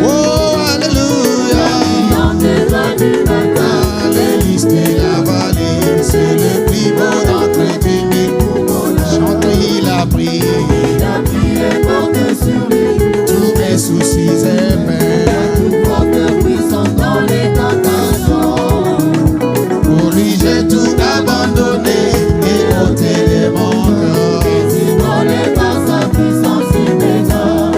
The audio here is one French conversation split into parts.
Oh, alléluia. L'hélice de la vallée, c'est le plus beau d'entre 10 000. Chantez, il a pris et porté sur lui tous mes soucis et peines. Porte puissance dans les tentations. Pour lui, j'ai tout abandonné et ôté les manques. Et donné par sa puissance immédiate.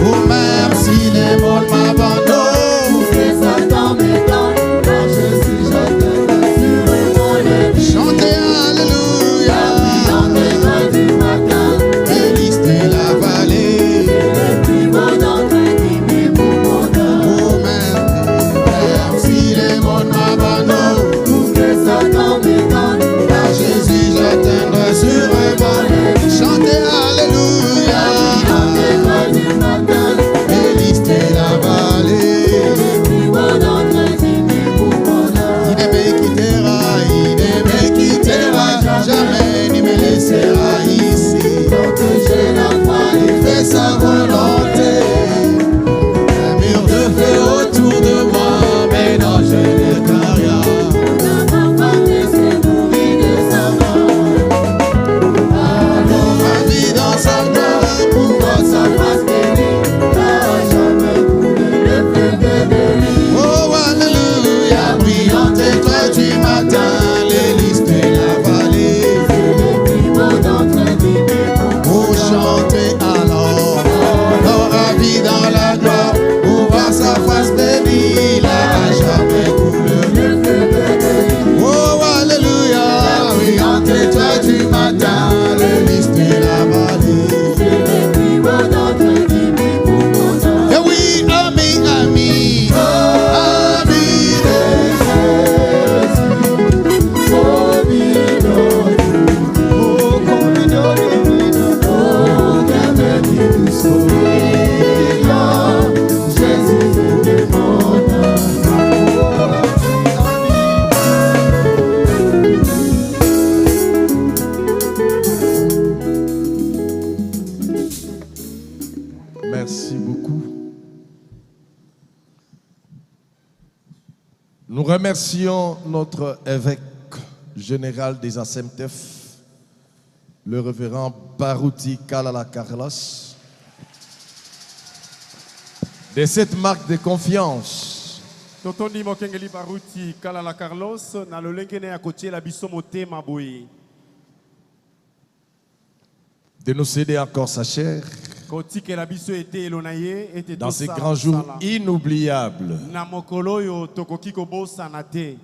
Ou même si les mondes m'abandonnent, ou que Satan m'étonne, car je suis jeté sur mon ennemi. Chantez alléluia. La du matin, l'hélice de la vallée, c'est le plus beau d'entre 10 000 bonheurs. Ou même si les mondes m'abandonnent, ou que Satan m'étonne, car Jésus j'atteindrai sur un bonnet. Chantez alléluia. Du matin, l'hélice de la vallée, c'est le plus beau d'entre 10 000 bonheurs. Il ne me quittera jamais, ni me laissera ici. Donc j'ai la foi, il fait sa volonté. Un mur de feu autour de moi, mais non, je n'ai qu'à rien. Alors ma vie dans sa gloire, pour moi sa face bénie, n'a jamais coulé le feu de délit. Oh alléluia, brillante étoile du matin, l'hélice de la vallée, c'est le plus beau d'entre 10 000. Pour chanter alors, ravi dans la gloire, pour voir sa face bénie, n'a jamais coulé le feu de délit. Oh alléluia, brillante étoile du matin, l'hélice de la vallée, c'est le plus beau d'entre 10 000 bonheurs. Et oui, ami, ami, ami de Jésus, oh minot, oh communion, oh gamin du sourire, Jésus est mon Merci beaucoup. Nous remercions notre évêque général des ASEMTEF, le révérend Barouti Kalala Carlos, de cette marque de confiance. Totondi mokengeli baruti Kalala Carlos na lolenge ne akotie la biso motema boye. De nous céder encore sa chair Kotike la biso ete elonaye ete dans ces tosala grands jours mosala. inoubliables Na mokolo yo tokoki kobosana te.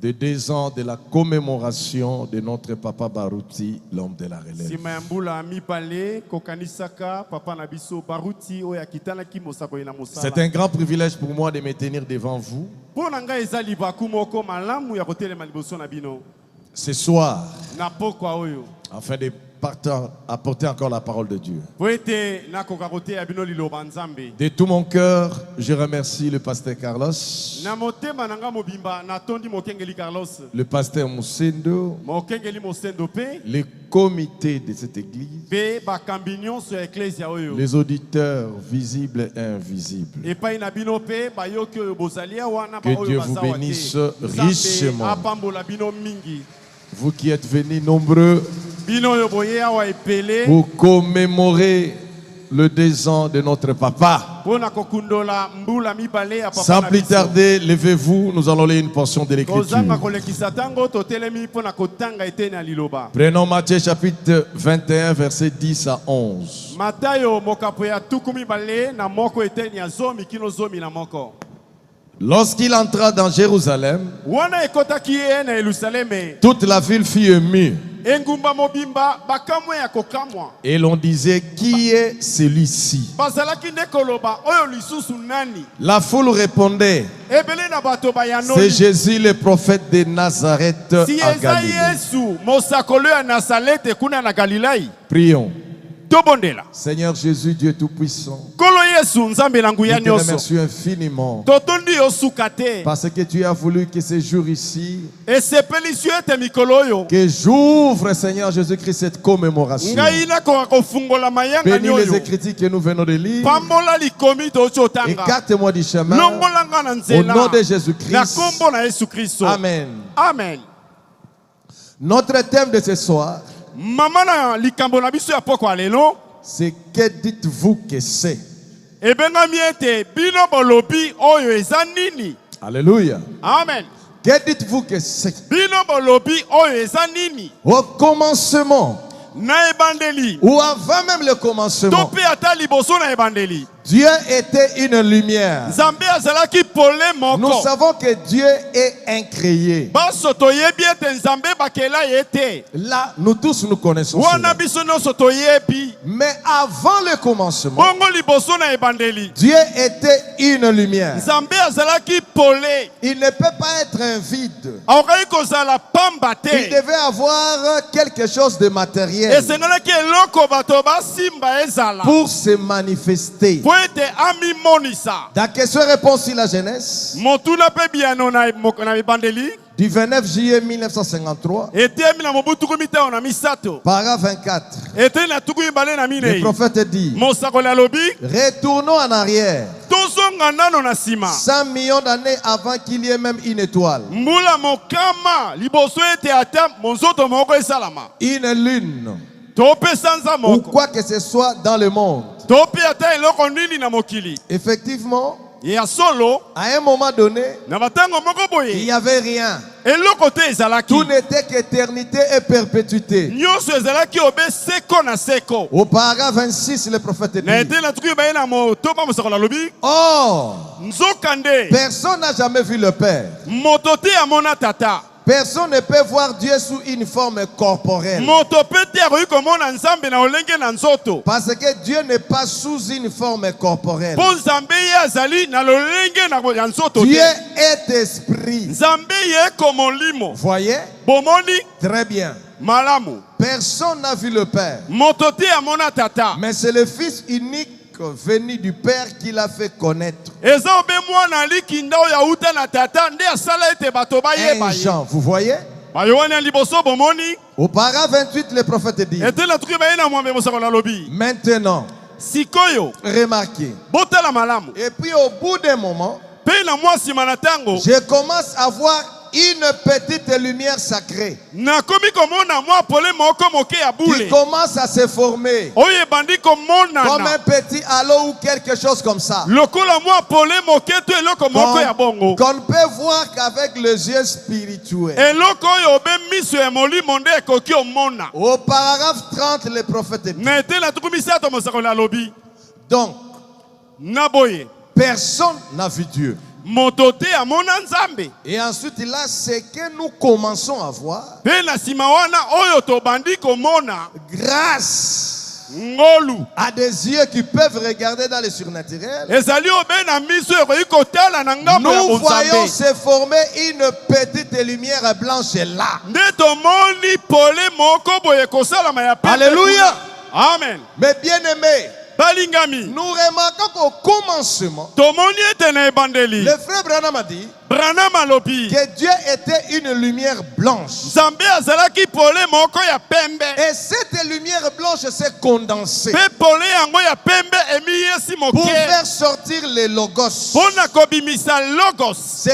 de 2 ans de la commémoration de notre papa Barouti, l'homme de la relève. Sima ya mbula mibale kokanisaka papa na biso baruti oyo akitanaki mosako ye na mosala. C'est un grand privilège pour moi de me tenir devant vous Mpo na ngai eza libaku moko malamu ya kotelema liboso na bino ce soir na pokwa oyo afin de apporter encore la parole de Dieu. po ete nakoka koteya bino liloba Nzambe. De tout mon cœur, je remercie le pasteur Carlos, Na motema na nga mobimba natondi mokengeli Carlos, le pasteur Moussendo, mokengeli mosendo pe le comité de cette église, pe bakambi nyonso ya eklesia oyo les auditeurs visibles et invisibles. epai na bino pe bayoki oyo bozali awa na Que baoyo Dieu vous baza wa te. bénisse Nzambe richement. apambola bino mingi. Vous qui êtes venus nombreux Bino oyo boye awa epele pour commémorer le 2 ans de notre papa. mpona kokundola mbula mibale ya papa Sans na plus biso. tarder, levez-vous, nous allons lire une portion de l'écriture. Kozanga kolekisa tango totelemi mpona kotanga eteni ya liloba. Prenons Matthieu chapitre 21, versets 10 à 11. Matayo mokapo ya tuku mibale na moko eteni ya zomi kino zomi na moko. Lorsqu'il entra dans Jérusalem, Wana ekotaki ye na Yerusaleme, toute la ville fut émue. engumba mobimba bakamwe ya kokamwa. Et l'on disait, qui est celui-ci? Bazalaki nde koloba oyo lisusu nani. La foule répondait, Ebele na bato c'est bayanoli. Jésus le prophète de Nazareth Si à eza Galilée. Yesu mosakolo ya Nazarete kuna na Galilai. Prions. Tobondela. Seigneur Jésus, Dieu Tout-Puissant, Kolo Nous te remercions infiniment parce que tu as voulu que ce jour ici, que j'ouvre, Seigneur Jésus-Christ, cette commémoration. Bénis les écritures que nous venons de lire. Écarte-moi du chemin. Au nom de Jésus-Christ. Amen. Amen. Notre thème de ce soir, c'est que dites-vous que c'est? Alléluia. Amen. Que dites-vous que c'est? Au commencement, ou avant même le commencement, Dieu était une lumière. Nous savons que Dieu est incréé. Là, nous tous nous connaissons cela. Mais avant le commencement, Dieu était une lumière. Il ne peut pas être un vide. Il devait avoir quelque chose de matériel pour se manifester. Dans question-réponse, la jeunesse du 29 juillet 1953, paragraphe 24, le prophète dit: retournons en arrière 100 millions d'années avant qu'il y ait même une étoile, une lune, ou quoi que ce soit dans le monde. Effectivement, à un moment donné, il n'y avait rien. Tout n'était qu'éternité et perpétuité. Au paragraphe 26, le prophète dit: or, personne n'a jamais vu le Père. Personne ne peut voir Dieu sous une forme corporelle. Parce que Dieu n'est pas sous une forme corporelle. Dieu est esprit. Voyez? Très bien. Personne n'a vu le Père. Mais c'est le Fils unique venu du Père qui l'a fait connaître. Un Jean, vous voyez? Au paragraphe 28, le prophète dit: maintenant, remarquez. Et puis au bout d'un moment, je commence à voir une petite lumière sacrée qui commence à se former comme un petit halo ou quelque chose comme ça, qu'on ne peut voir qu'avec les yeux spirituels. Au paragraphe 30, le prophète dit: donc, personne n'a vu Dieu. Et ensuite là, c'est que nous commençons à voir, grâce à des yeux qui peuvent regarder dans le surnaturel, nous voyons se former une petite lumière blanche là. Alléluia. Amen. Mais bien aimé, nous remarquons qu'au commencement, le frère Branham a dit que Dieu était une lumière blanche. Et cette lumière blanche s'est condensée pour faire sortir le logos. Ce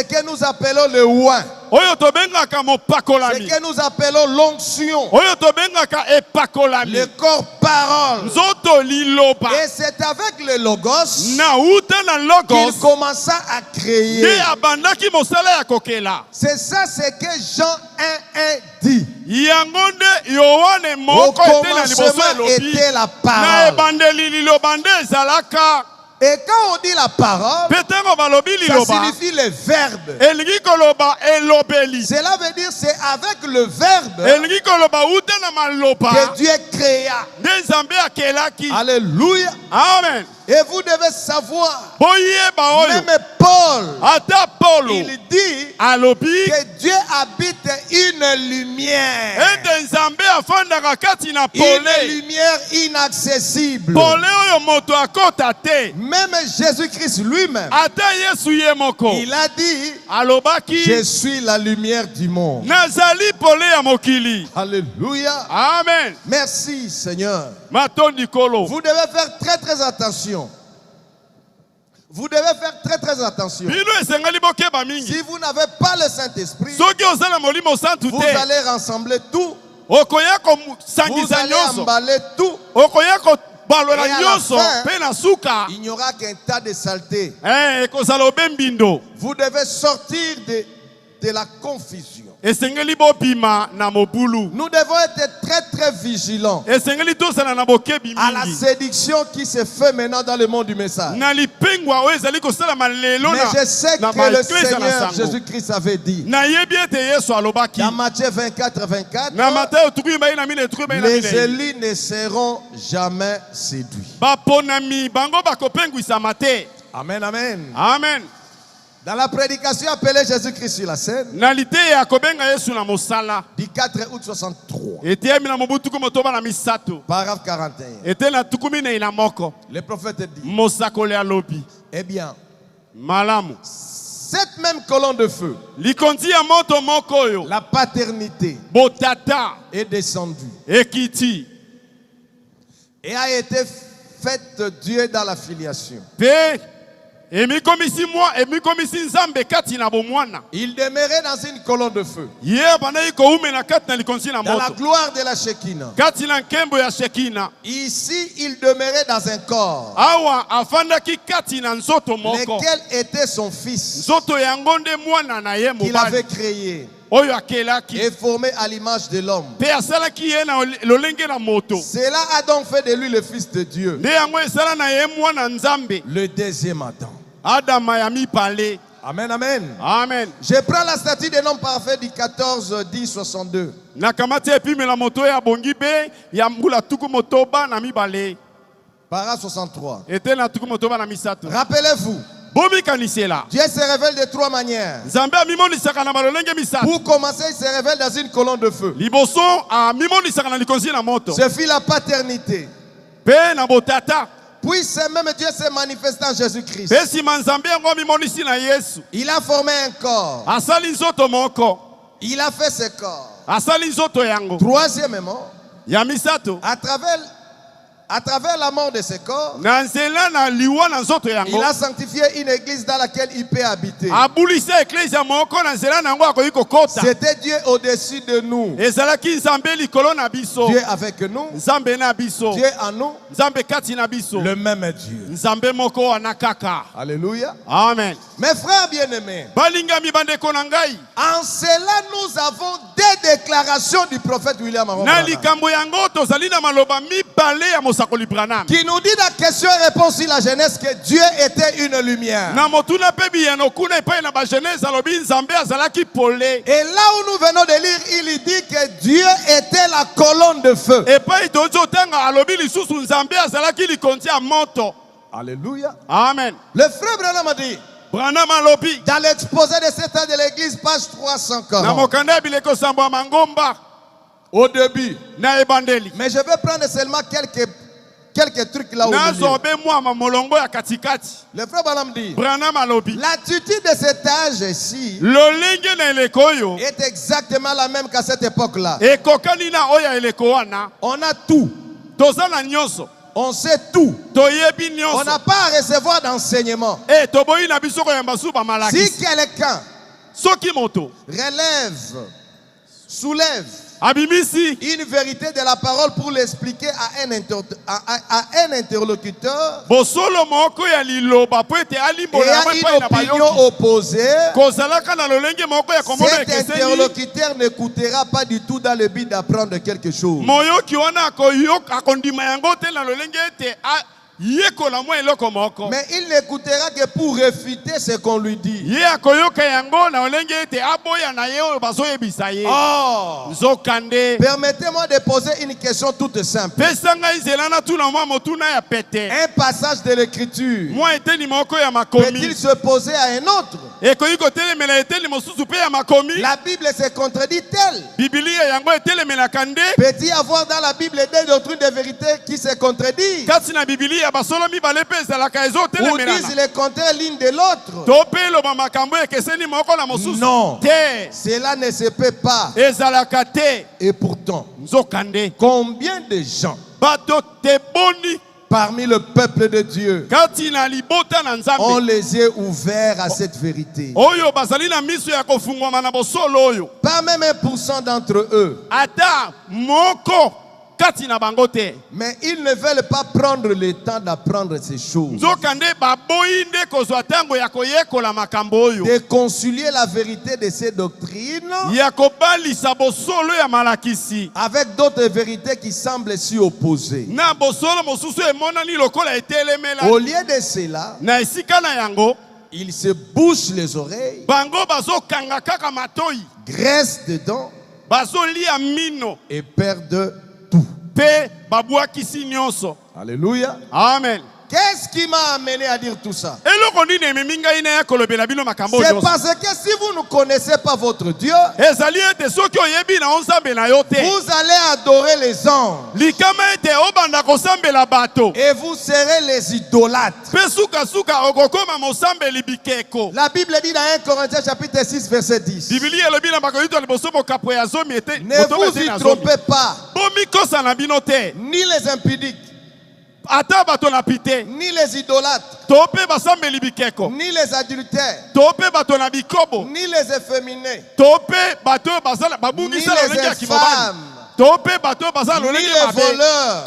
que nous appelons le oint. Ce que nous appelons l'onction. Le corps parole. Et c'est avec le logos qu'il commença à créer. C'est ça ce que Jean 1:1 dit. Au commencement était la parole. Et quand on dit la parole, ça signifie le verbe. Cela veut dire c'est avec le verbe que Dieu créa. Alléluia. Amen. Et vous devez savoir, même Paul, il dit que Dieu habite une lumière. Une lumière inaccessible. Même Jésus-Christ lui-même, il a dit, je suis la lumière du monde. Alléluia. Amen. Merci Seigneur. Vous devez faire très très attention. Vous devez faire très très attention. Si vous n'avez pas le Saint-Esprit, vous allez rassembler tout. Vous allez emballer tout. Et à la fin, il n'y aura qu'un tas de saleté. Vous devez sortir de la confusion. Nous devons être très très vigilants à la séduction qui se fait maintenant dans le monde du message. Mais je sais que le Seigneur Jésus-Christ avait dit dans Matthieu 24, 24, les élus ne seront jamais séduits. Amen, amen. Amen. Dans la prédication appelée Jésus-Christ sur la scène, du 4 août 63, paragraphe 41, le prophète dit, eh bien, cette même colonne de feu, la paternité, est descendue et a été faite Dieu dans la filiation. Il demeurait dans une colonne de feu, dans la gloire de la Shekinah. Ici, il demeurait dans un corps, lequel était son fils, qu'il avait créé et formé à l'image de l'homme. Cela a donc fait de lui le fils de Dieu, le deuxième Adam. Amen, amen. Amen. Je prends la statue des noms parfaits du 14, 10, 62. Paragraphe 63. Rappelez-vous, Dieu se révèle de trois manières. Pour commencer, il se révèle dans une colonne de feu. Ce fut la paternité. Puis ce même Dieu s'est manifesté en Jésus-Christ. Il a formé un corps. Il a fait ce corps. Troisièmement, à travers la mort de ce corps, il a sanctifié une église dans laquelle il peut habiter. C'était Dieu au-dessus de nous. Dieu avec nous. Dieu en nous. Le même Dieu. Alléluia. Amen. Mes frères bien-aimés, en cela nous avons des déclarations du prophète William Aron Branham, qui nous dit dans question et réponse sur la jeunesse que Dieu était une lumière. Et là où nous venons de lire, il dit que Dieu était la colonne de feu. Alléluia. Amen. Le frère Branham a dit, dans l'exposé de cet temps de l'église, page 340, au début, mais je vais prendre seulement quelques trucs là où le frère Branham dit, l'attitude de cet âge-ci est exactement la même qu'à cette époque-là. On a tout. On sait tout. On n'a pas à recevoir d'enseignement. Si quelqu'un soulève une vérité de la parole pour l'expliquer à un interlocuteur et à une opinion opposée, cet interlocuteur n'écoutera pas du tout dans le but d'apprendre quelque chose. Mais il n'écoutera que pour réfuter ce qu'on lui dit. Oh, permettez-moi de poser une question toute simple. Un passage de l'écriture peut-il se poser à un autre? La Bible se contredit-elle? Peut-il y avoir dans la Bible des doctrines de vérité qui se contredisent? Ou disent le contraire l'une de l'autre? Non, cela ne se peut pas. Et pourtant, combien de gens parmi le peuple de Dieu ont les yeux ouverts à cette vérité? Pas même 1% d'entre eux. Mais ils ne veulent pas prendre le temps d'apprendre ces choses, de concilier la vérité de ces doctrines avec d'autres vérités qui semblent s'y opposer. Au lieu de cela, ils se bouchent les oreilles, graissent dedans et perdent tout. Alléluia. Amen. Qu'est-ce qui m'a amené à dire tout ça? C'est parce que si vous ne connaissez pas votre Dieu, vous allez adorer les anges et vous serez les idolâtres. La Bible dit dans 1 Corinthiens chapitre 6 verset 10, ne vous y trompez pas, ni les impudiques, ni les idolâtres, ni les adultères, ni les efféminés, ni les infâmes, ni les voleurs,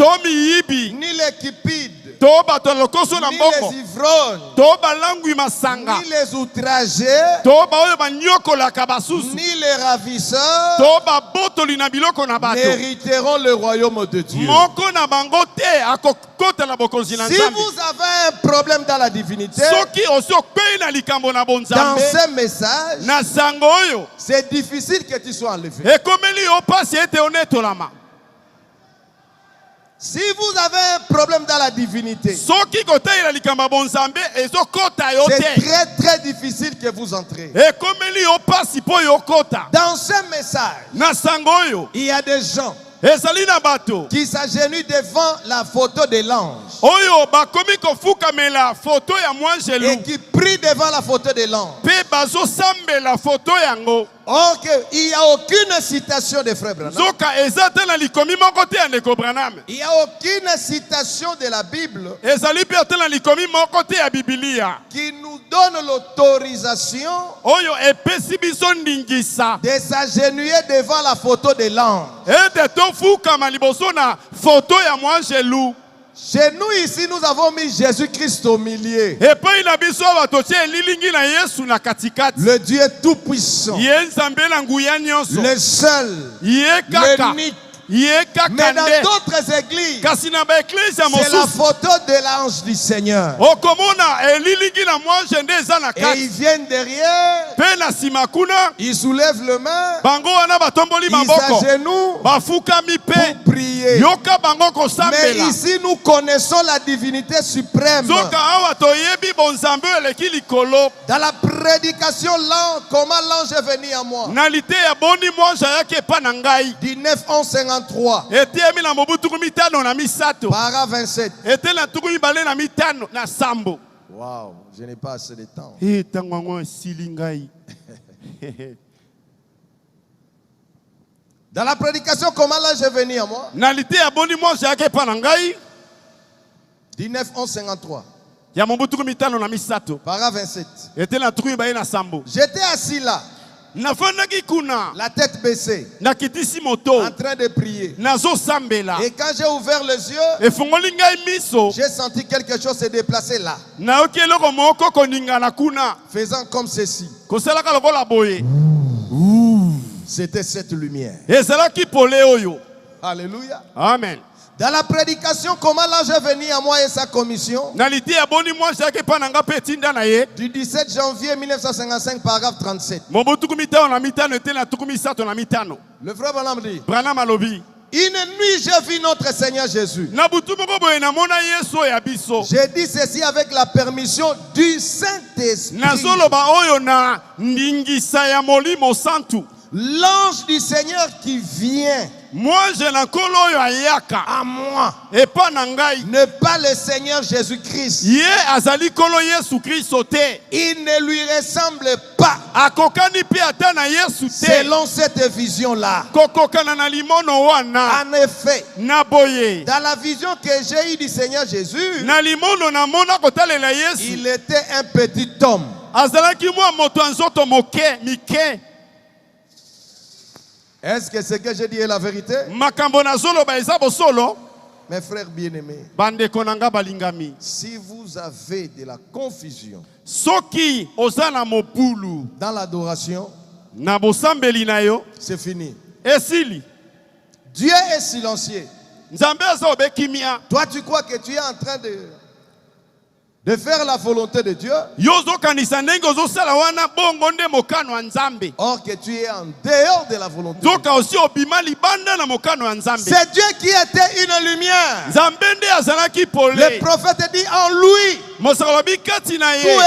ni les cupides, ni les ivrognes, ni les outragés, ni les ravisseurs n'hériteront le royaume de Dieu. Si vous avez un problème dans la divinité, dans ce message, c'est difficile que tu sois enlevé. Si vous avez un problème dans la divinité, c'est très très difficile que vous entrez. Dans ce message, il y a des gens qui s'agenouillent devant la photo de l'ange et qui prient devant la photo de l'ange. Or, il n'y a aucune citation de Frère Branham. Il n'y a aucune citation de la Bible qui nous donne l'autorisation de s'agenouiller devant la photo de l'ange. Chez nous ici, nous avons mis Jésus-Christ au milieu. Le Dieu tout-puissant, le seul, l'unique. Mais dans d'autres églises, c'est la photo de l'ange du Seigneur. Et ils viennent derrière, ils soulèvent le main, ils s'agenouillent pour prier. Mais ici, nous connaissons la divinité suprême. Dans la prédication, comment l'ange est venu à moi? Du 9-11-53. Para 27. Wow, je n'ai pas assez de temps. Dans la prédication, comment l'ange est venu à moi? Du 9-11-53. Para 27. J'étais assis là, la tête baissée, en train de prier. Et quand j'ai ouvert les yeux, j'ai senti quelque chose se déplacer là, faisant comme ceci. C'était cette lumière. Alléluia. Amen. Dans la prédication, comment l'ange est venu à moi et sa commission? Du 17 janvier 1955, paragraphe 37. Le frère Branham dit, une nuit, j'ai vu notre Seigneur Jésus. J'ai dit ceci avec la permission du Saint-Esprit. L'ange du Seigneur qui vient à moi, ne pas le Seigneur Jésus-Christ. Il ne lui ressemble pas. Selon cette vision-là. En effet, dans la vision que j'ai eue du Seigneur Jésus, il était un petit homme. Est-ce que ce que je dis est la vérité? Mes frères bien-aimés, si vous avez de la confusion dans l'adoration, c'est fini. Dieu est silencieux. Toi, tu crois que tu es en train de faire la volonté de Dieu, or que tu es en dehors de la volonté de Dieu. C'est Dieu qui était une lumière. Le prophète dit en lui. Tout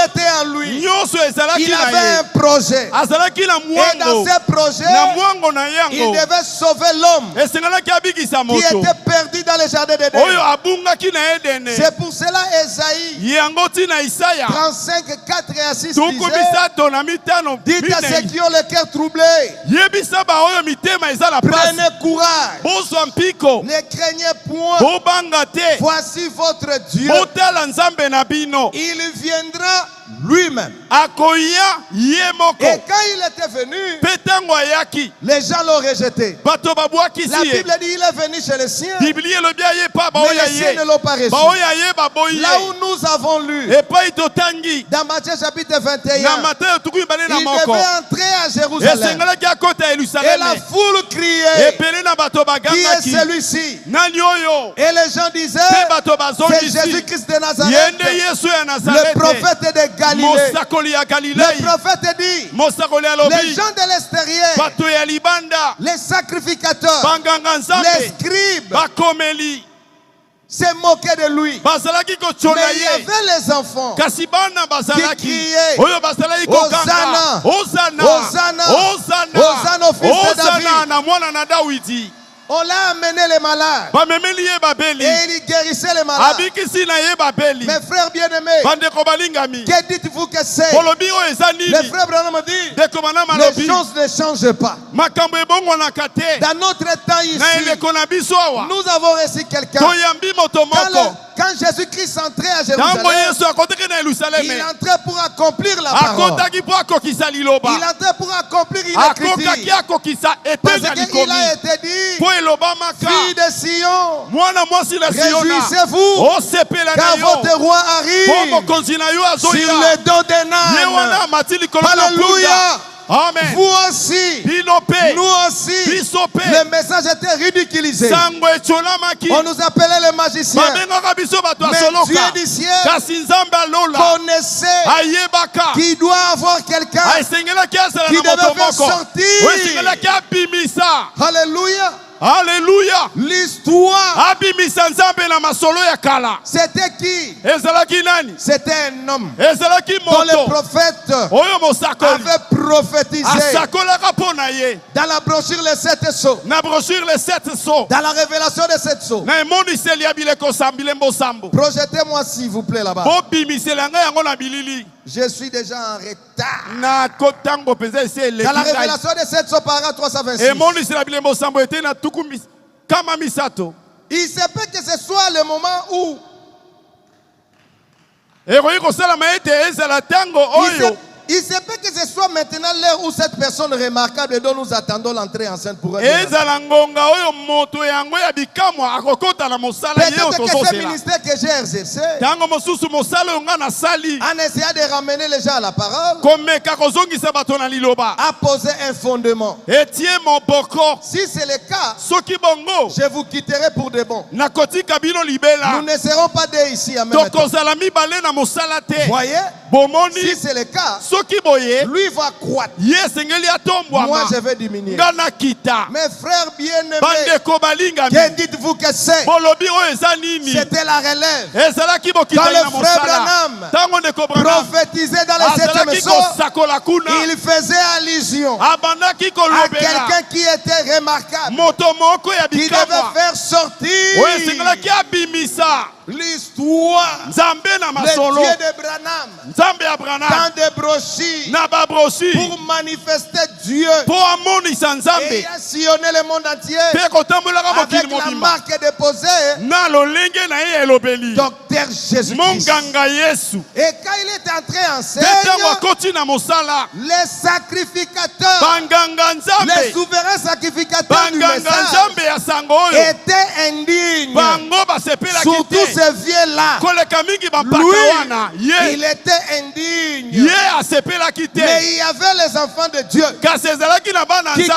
était en lui. Il avait un projet. Et dans ce projet, il devait sauver l'homme qui était perdu dans le jardin d'Éden. C'est pour cela Esaïe 35, 4 et 6 disait, dites à ceux qui ont le cœur troublé, prenez courage, ne craignez point, voici votre Dieu, il viendra lui-même. Et quand il était venu, les gens l'ont rejeté. La Bible dit il est venu chez les siens, mais les siens ne l'ont pas reçu. Là où nous avons lu dans Matthieu chapitre 21, il devait entrer à Jérusalem et la foule criait, qui est celui-ci? Et les gens disaient, c'est Jésus-Christ de Nazareth, le prophète de Galilée. Le prophète dit, les gens de l'extérieur, les sacrificateurs, les scribes, se moquaient de lui. Mais il y avait les enfants qui criaient, Hosanna, Hosanna, Hosanna au fils de David. On l'a amené les malades et il guérissait les malades. Mes frères bien-aimés, que dites-vous que c'est? Le frère Branham dit, les choses ne changent pas. Dans notre temps ici, nous avons reçu quelqu'un. Quand Jésus-Christ entrait à Jérusalem, il entrait pour accomplir la parole. Il entrait pour accomplir une écriture. Parce qu'il a été dit, fille de Sion, réjouissez-vous, car votre roi arrive sur le dos d'un âne. Alléluia. Amen. Vous aussi, nous aussi, le message était ridiculisé. On nous appelait les magiciens. Mais Dieu du ciel connaissait qu'il doit avoir quelqu'un qui devait faire sortir. Alléluia. Alléluia. L'histoire. C'était qui? C'était un homme dont le prophète avait prophétisé dans la brochure les 7 sceaux. Dans la révélation des 7 sceaux. Projetez-moi s'il vous plaît là-bas. Je suis déjà en retard. Dans la révélation des 7 sceaux, paragraphe 326. Il se peut que ce soit le moment où Il se peut que ce soit maintenant l'heure où cette personne remarquable dont nous attendons l'entrée en scène pourrait venir. Peut-être que ce ministère que j'ai exercé, en essayant de ramener les gens à la parole, a posé un fondement. Si c'est le cas, je vous quitterai pour de bon. Nous ne serons pas deux ici en même temps. Voyez, si c'est le cas, lui va croître. Moi, je vais diminuer. Mes frères bien-aimés, que dites-vous que c'est? C'était la relève. Quand le frère Branham prophétisait dans les 7e sceaux, il faisait allusion à quelqu'un qui était remarquable, qui devait faire sortir l'histoire, le Dieu de Branham, dans des brochures, pour manifester Dieu et sillonner le monde entier avec la marque déposée Docteur Jésus-Christ. Et quand il est entré en scène, les sacrificateurs, les souverains sacrificateurs du message étaient indignes. Surtout ces vieux-là. Lui, il était indigne. Mais il y avait les enfants de Dieu qui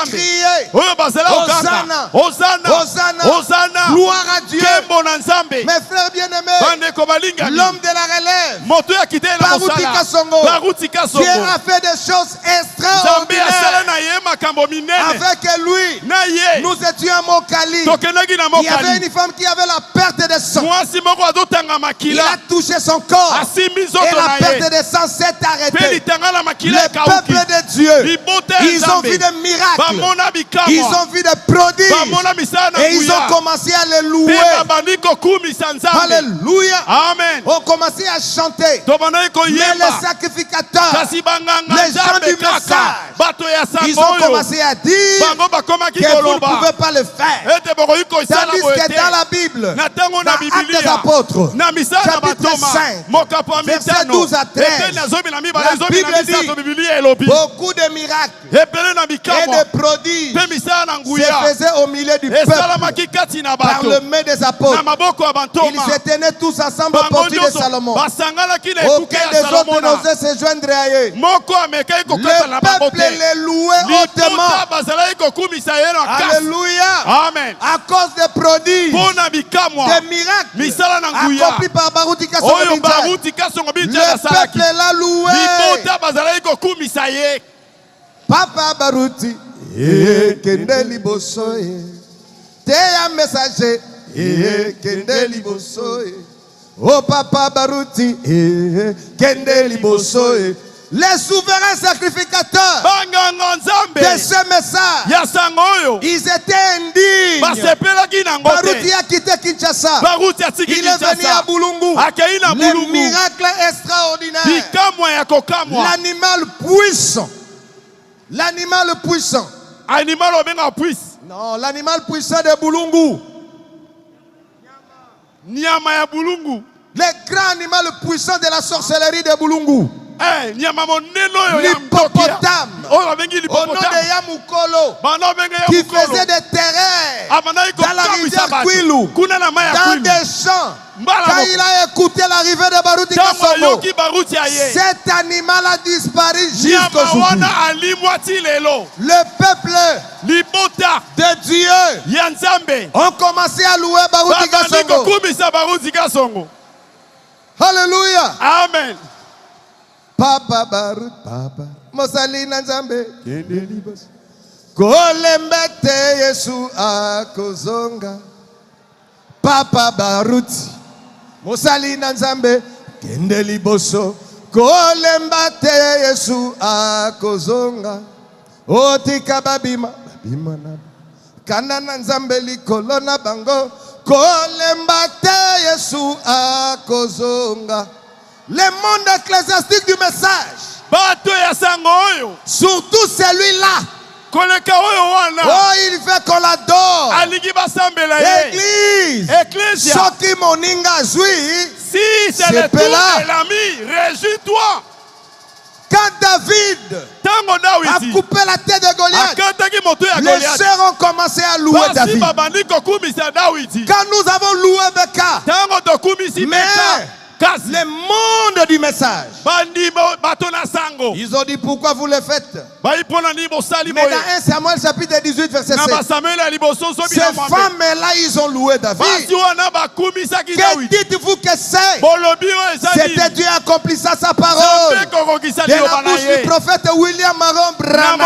criaient Hosanna, Hosanna, Hosanna, gloire à Dieu. Mes frères bien-aimés, l'homme de la relève, Baruti Kasongo, Dieu a fait des choses extraordinaires. Avec lui, nous étions à Mokali. Il y avait une femme qui avait la perte de sang. Il a touché son corps et la perte de sang s'est arrêtée. Le peuple de Dieu, ils ont vu des miracles, ils ont vu des prodiges et ils ont commencé à les louer. Alléluia. Amen. On commençait à chanter. Mais les sacrificateurs, les gens du message, ils ont commencé à dire que vous ne pouvez pas le faire. Tandis que dans la Bible, dans Actes des Apôtres, chapitre 5, verset 12 à 13, la Bible dit beaucoup de miracles et de prodiges se faisaient au milieu du peuple par le main des apôtres. Ils se tenaient tous ensemble au portail de Salomon. Aucun des autres n'osait se joindre à eux. Le peuple les louait hautement. Alléluia. Amen. À cause des prodiges, des miracles accomplis par Baruti Kasongo, le peuple l'a loué. Papa Baruti, kende liboso, te ya messager, kende liboso. Oh Papa Baruti, kende liboso. Les souverains sacrificateurs de ce message, ils étaient indignes. Baruti a quitté Kinshasa. Il est venu à Bulungu. Le miracle extraordinaire. L'animal puissant. L'animal puissant. Non, l'animal puissant de Bulungu. Le grand animal puissant de la sorcellerie de Bulungu. L'hippopotame au nom de Yamukolo qui faisait des terreurs dans la rivière Kwilu, dans des champs. Quand il a écouté l'arrivée de Baruti Kasongo, cet animal a disparu jusqu'aujourd'hui. Le peuple de Dieu ont commencé à louer Baruti Kasongo. Alléluia. Amen. Papa Baruti, Papa Mosali Nzambe, Kolembete Yesu akozonga. Papa Baruti, Mosali Nzambe, Kende liboso, Kolembete Yesu akozonga. Otika babima, babima na Kanana Nzambe likolo na bango, Kolembete Yesu akozonga. Le monde ecclésiastique du message, surtout celui-là, oh, il veut qu'on l'adore. Église, Soki Moninga Zui, si c'est le tour de l'ami, réjouis-toi. Quand David a coupé la tête de Goliath, les sœurs ont commencé à louer David. Quand nous avons loué Beka, mais le monde du message, ils ont dit pourquoi vous le faites. Mais dans 1 Samuel chapitre 18 verset 7, ces femmes-là ils ont loué David. Que dites-vous que c'est? C'était Dieu accomplissant sa parole de la bouche du prophète William Maron Branham.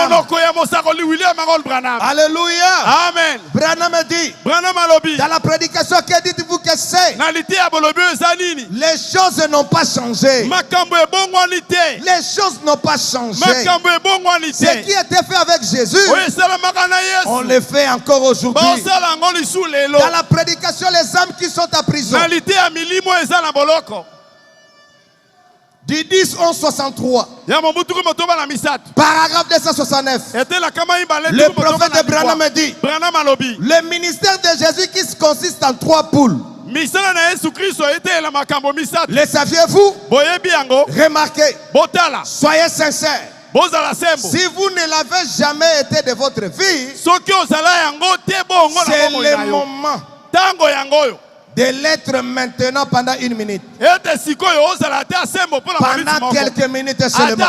Alléluia. Amen. Branham dit dans la prédication, que dites-vous que c'est? Les choses n'ont pas changé. Les choses n'ont pas changé. Ce qui était fait avec Jésus, on le fait encore aujourd'hui. Dans la prédication, les âmes qui sont en prison, du 10 11 63, paragraphe 269, le prophète Branham dit, le ministère de Jésus qui consiste en 3 poules. Le saviez-vous? Remarquez, soyez sincères. Si vous ne l'avez jamais été de votre vie, c'est le moment de l'être maintenant pendant 1 minute. Pendant quelques minutes seulement.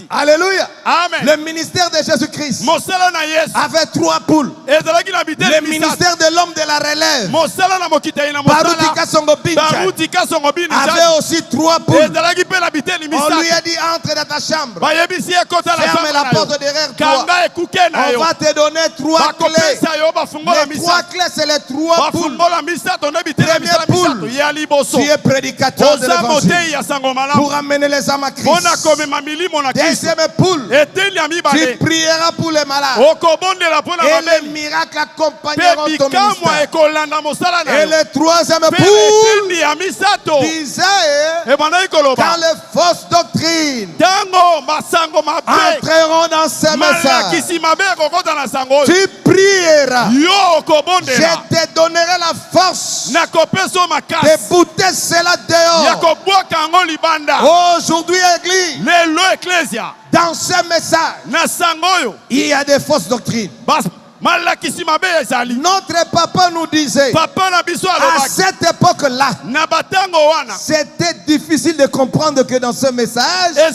Alléluia. Amen. Le ministère de Jésus-Christ avait 3 poules. Le ministère de l'homme de la relève, Barutika Songo Binja, avait aussi 3 poules. On lui a dit, entre dans ta chambre, ferme la porte derrière toi. On va te donner 3 clés. Les 3 clés, c'est les 3 poules. Première poule, tu es prédicateur de l'évangile pour amener les âmes à Christ. Deuxième poule, tu prieras pour les malades et les miracles accompagneront ton ministère. Et le troisième poule disait, quand les fausses doctrines entreront dans ce message, tu prieras, je te donnerai la force de bouter cela dehors. Aujourd'hui, Église, dans ce message, il y a des fausses doctrines. Notre papa nous disait, à cette époque-là, c'était difficile de comprendre que dans ce message, on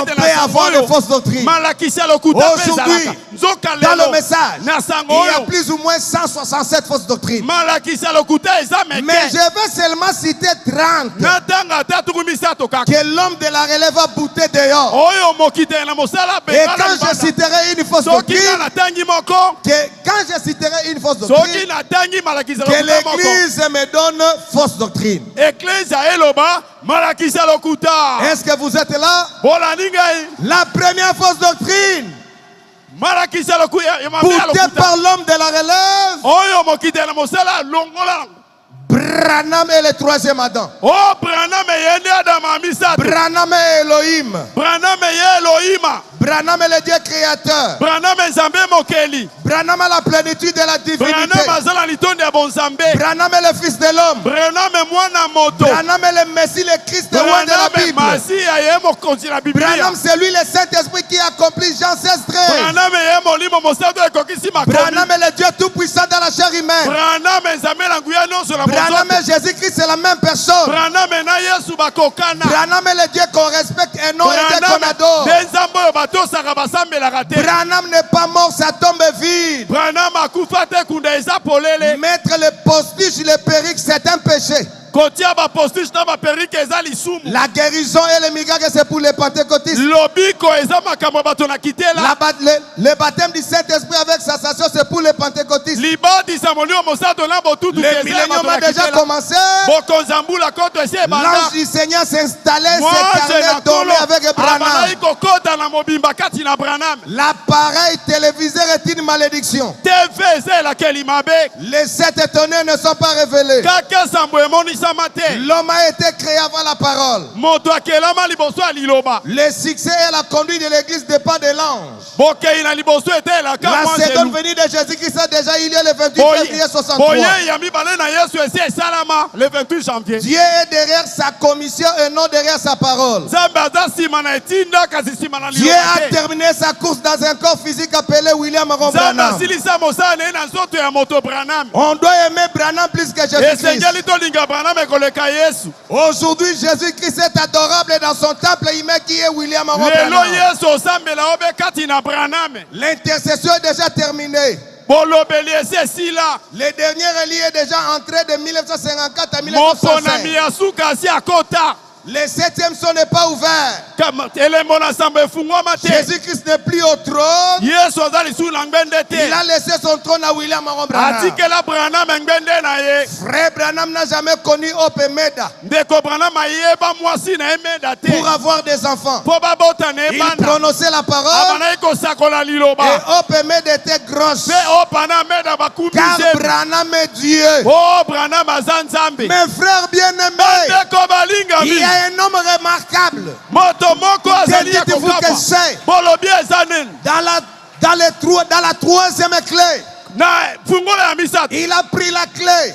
peut avoir de fausses doctrines. Aujourd'hui, dans le message, il y a plus ou moins 167 fausses doctrines. Mais je vais seulement citer 30 que l'homme de la relève va bouter dehors. Et quand je citerai une fausse doctrine, quand je citerai une fausse doctrine, que l'Église me donne fausse doctrine. Est-ce que vous êtes là? La première fausse doctrine, boutée par l'homme de la relève, Branham est le troisième Adam. Branham est Elohim. Branham est le Dieu créateur. Branham est la plénitude de la divinité. Branham est le fils de l'homme. Branham est le Messie, le Christ, le roi de la Bible. Branham, c'est lui le Saint-Esprit qui accomplit Jean 16, 13. Branham est le Dieu tout-puissant dans la chair humaine. Branham et Jésus-Christ, c'est la même personne. Branham est le Dieu qu'on respecte et non le Dieu qu'on adore. Branham n'est pas mort, sa tombe est vide. Mettre les postiches, les perruques, c'est un péché. La guérison et les miracles, c'est pour les pentecôtistes. Le baptême du Saint-Esprit avec sensation, c'est pour les pentecôtistes. Le millénium a déjà commencé. L'ange du Seigneur s'installait, s'incarnait, dormait avec Branham. L'appareil téléviseur est une malédiction. Les 7 étonnés ne sont pas révélés. L'homme a été créé avant la parole. Le succès et la conduite de l'église dépend de l'ange. La seconde venue de Jésus-Christ a déjà eu lieu le 28 février 63. Le 28 janvier. Dieu est derrière sa commission et non derrière sa parole. Dieu a terminé sa course dans un corps physique appelé William Aaron Branham. On doit aimer Branham plus que Jésus-Christ. Aujourd'hui, Jésus-Christ est adorable dans son temple. Il met qui est William Aaron Branham. L'intercession est déjà terminée. Le dernier Élie est déjà entré de 1954 à 1965. Le 7e son n'est pas ouvert. Jésus-Christ n'est plus au trône. Il a laissé son trône à William Aaron Branham. Frère Branham n'a jamais connu Hope et Meda pour avoir des enfants. Il prononçait la parole et Hope et Meda était grosse. Car Branham est Dieu. Mes frères bien-aimés, il y a un homme remarquable. Dites-vous que c'est dans la troisième clé. Il a pris la clé.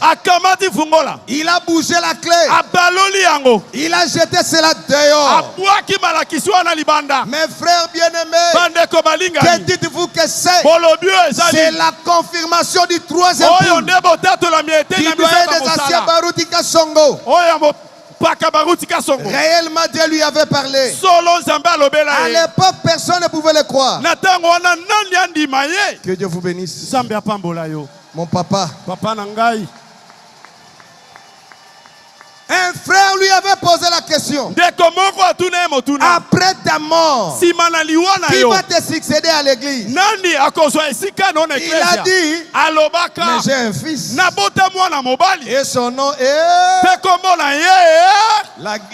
Il a bougé la clé. Il a jeté cela dehors. Mes frères bien-aimés, que dites-vous que c'est? C'est la confirmation du troisième poule qui doit être des anciens Baruti Kasongo. Réellement, Dieu lui avait parlé. À l'époque, personne ne pouvait le croire. Que Dieu vous bénisse. Mon papa. Un frère lui avait posé la question. Après ta mort, qui va te succéder à l'église? Il a dit, mais j'ai un fils. Et son nom est...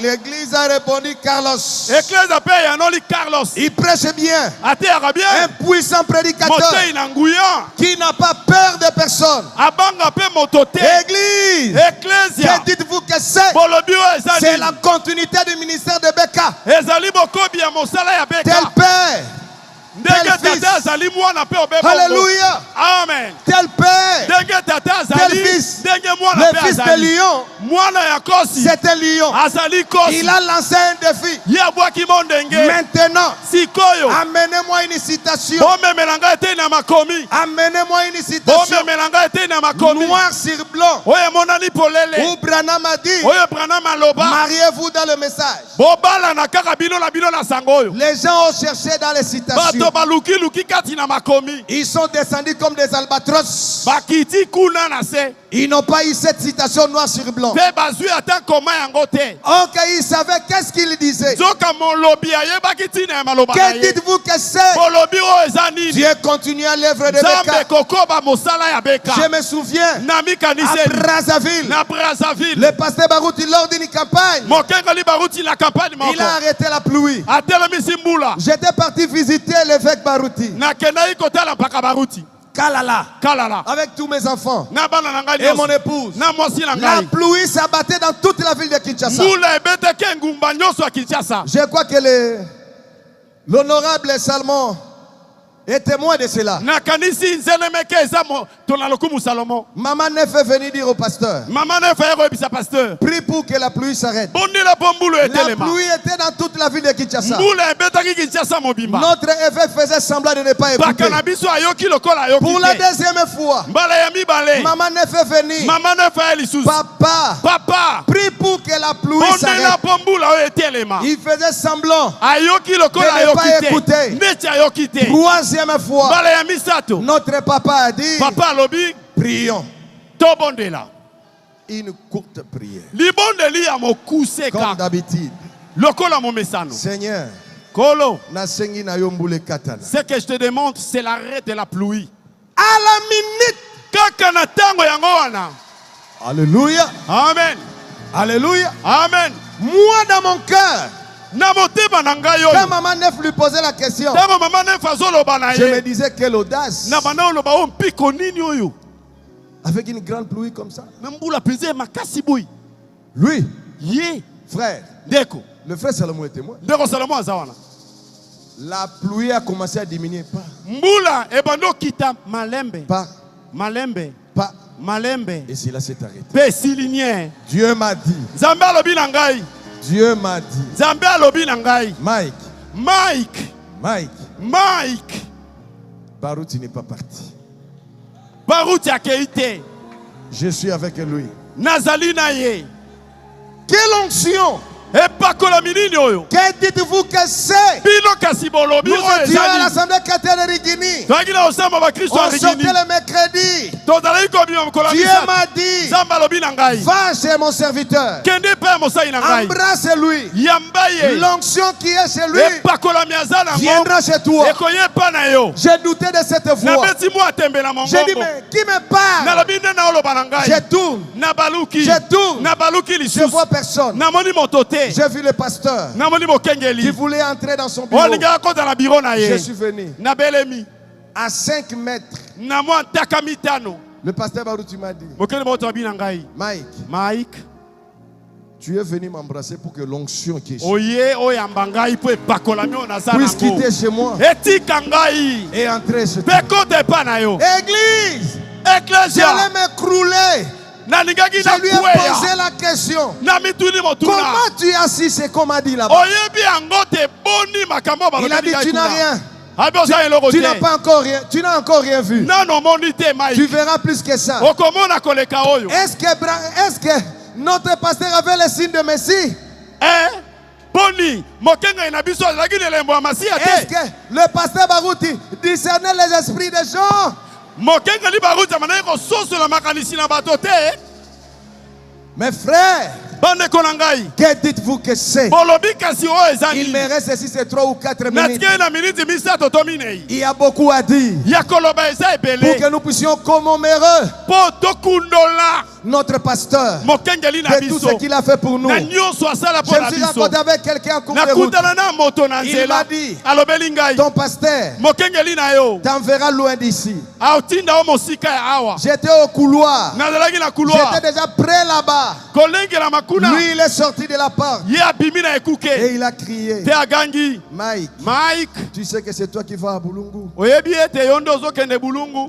L'église a répondu Carlos. Il prêche bien. Un puissant prédicateur qui n'a pas peur de personne. Église, que dites-vous que c'est? C'est la continuité du ministère de Becca. Tel père, tel fils. Alléluia. Amen. Tel père, tel fils. Le fils de lion, c'est un lion. Il a lancé un défi. Maintenant, amenez-moi une citation. Amenez-moi une citation. Noir sur blanc. Où Branham a dit, mariez-vous dans le message. Les gens ont cherché dans les citations. Ils sont descendus comme des albatros. Ils n'ont pas eu cette citation noir sur blanc. Ok, ils savaient qu'est-ce qu'il disait. Que dites-vous que c'est? Dieu continue à l'œuvre de Becca. Je me souviens, à Brazzaville, le pasteur Baruti, lors d'une campagne, il a arrêté la pluie. J'étais parti visiter l'évêque Baruti. Kalala. Avec tous mes enfants et mon épouse. La pluie s'abattait dans toute la ville de Kinshasa. Je crois que l'honorable Salmon est témoin de cela. Maman ne fait venir dire au pasteur, prie pour que la pluie s'arrête. La pluie était dans toute la ville de Kinshasa. Notre évêque faisait semblant de ne pas écouter. Pour la deuxième fois, maman ne fait venir. Papa, prie pour que la pluie s'arrête. Il faisait semblant de ne pas écouter. Troisième fois, notre papa a dit, prions. Une courte prière. Comme d'habitude. Seigneur, ce que je te demande, c'est l'arrêt de la pluie. À la minute. Alléluia. Amen. Alléluia. Amen. Moi dans mon cœur, quand maman Neuf lui posait la question, je me disais quelle audace. Avec une grande pluie comme ça. Lui, frère, le frère Salomon est témoin. La pluie a commencé à diminuer. Par Pas. Malembe. Et cela s'est arrêté. Pesiligne. Dieu m'a dit. Zamba lobi nangai. Dieu m'a dit. Zamba lobi nangai. Mike. Mike. Mike. Mike. Barouti n'est pas parti. Barouti a keité. Je suis avec lui. Nazali naye. Quelle onction! Que dites-vous que c'est? Nous étions à l'Assemblée catholique de Rigini. On sortait le mercredi. Dieu m'a dit, va chez mon serviteur. Embrasse-lui. L'onction qui est chez lui viendra chez toi. J'ai douté de cette voix. J'ai dit, mais qui me parle? Je tourne. Je vois personne. J'ai vu le pasteur qui voulait entrer dans son bureau. Je suis venu. À 5 mètres. Le pasteur Barouti m'a dit, Mike, tu es venu m'embrasser pour que l'onction qui est chez moi puisse quitter chez moi et entrer chez toi. Église, j'allais m'écrouler. Je lui ai posé la question. Comment tu es assis? C'est comme a dit là-bas. Il a dit, tu n'as rien. Tu n'as pas encore rien. Tu n'as encore rien vu. Tu verras plus que ça. Est-ce que notre pasteur avait le signe de Messie? Est-ce que le pasteur Barouti discernait les esprits des gens? Mes frères, que dites-vous que c'est? Il me reste ici ces 3 ou 4 minutes. Il y a beaucoup à dire pour que nous puissions commémorer notre pasteur de tout ce qu'il a fait pour nous. Je me suis rencontré avec quelqu'un en cours de route. Il m'a dit, ton pasteur t'enverra loin d'ici. J'étais au couloir. J'étais déjà prêt là-bas. Lui, il est sorti de la porte et il a crié, Mike, tu sais que c'est toi qui vas à Bulungu.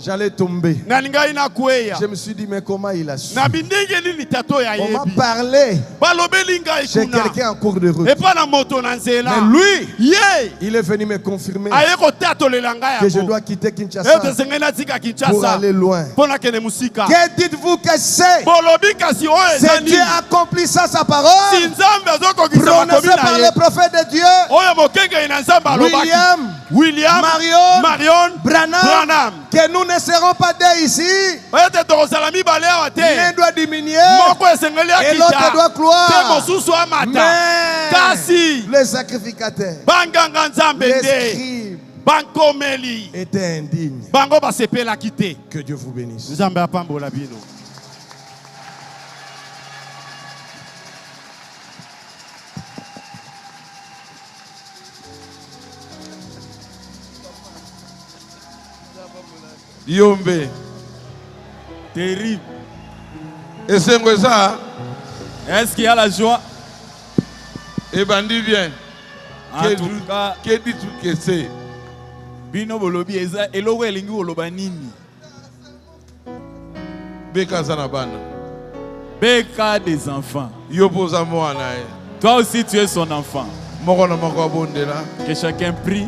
J'allais tomber. Je me suis dit, mais comment il a su? On m'a parlé chez quelqu'un en cours de route. Mais lui, il est venu me confirmer que je dois quitter Kinshasa pour aller loin. Que dites-vous que c'est? C'est Dieu accomplissant sa parole prononcée par le prophète de Dieu Marion Branham, que nous ne serons pas deux ici. L'un doit diminuer et l'autre doit croire. Mais le sacrificateur, les scribes étaient indignes. Que Dieu vous bénisse. Yombe. Terrible. Et c'est ça. Est-ce qu'il y a la joie? Et bandit bien. En tout cas, que dit-tu que c'est? Bino bolobi eza eloko elingi oloba nini? Beka zanabana. Beka des enfants. Yopoza moana. Toi aussi tu es son enfant. Que chacun prie.